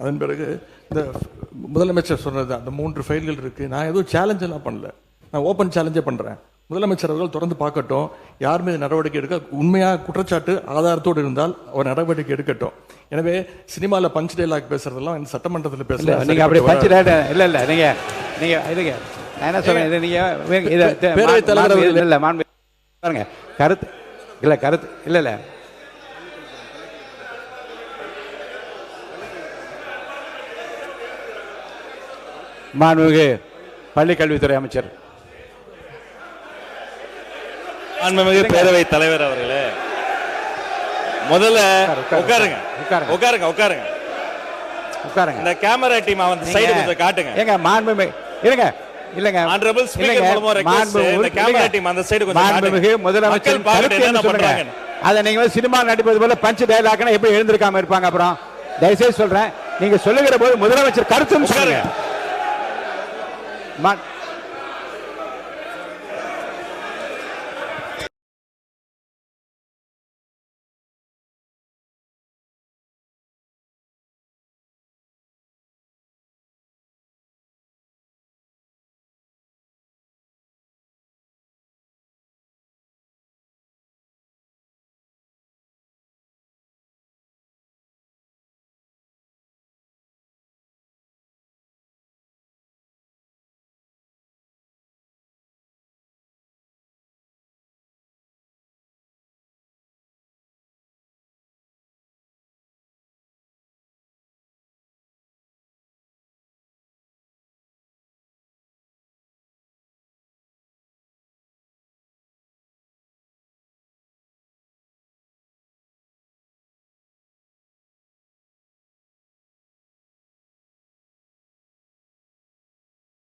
அதன் பிறகு இந்த முதலமைச்சர் சொன்னது அந்த 3 ஃபைல்கள் இருக்கு. நான் எதுவும் சேலஞ்ச் எல்லாம் பண்ணல, நான் ஓப்பன் சேலஞ்சே பண்றேன். முதலமைச்சர் அவர்கள் தொடர்ந்து பார்க்கட்டும், யார் மீது நடவடிக்கை எடுக்க உண்மையாக குற்றச்சாட்டு ஆதாரத்தோடு இருந்தால் அவர் நடவடிக்கை எடுக்கட்டும். எனவே சினிமாவில் பஞ்ச் டைலாக் பேசுறதெல்லாம் இந்த சட்டமன்றத்தில் பேசல. நீங்க அப்படி பஞ்ச் டைலாக் இல்ல நீங்க இதுங்க நான் என்ன சொல்றேன், இது நீங்க பேரவைத் தலைவர் இல்ல மாண்பு பாருங்க கருத்து இல்ல மாண்புமிகு பள்ளி கல்வித்துறை அமைச்சர். மாண்புமிகு பேரவைத் தலைவர் அவர்களே, முதல்ல உட்காருங்க. இந்த கேமரா டீம் வந்து சைடு கொஞ்சம் காட்டுங்க. ஏங்க மாண்புமிகு இல்லங்க ஆனரபிள் ஸ்பீக்கர் மூலமா ரெக்வெஸ்ட் இந்த கேமரா டீம் அந்த சைடு கொஞ்சம் காட்டுங்க. மாண்புமிகு முதலமைச்சர் கருத்து என்ன சொல்றாங்க, அத நீங்க சினிமா நடிப்பது போல பஞ்ச் டயலாக்னா எப்படி எழுந்திருக்காம இருப்பாங்க? அப்புறம் தயவுசெய்து சொல்றேன், நீங்க சொல்லுகிற போது முதலமைச்சர் கருத்து சொல்லுங்க.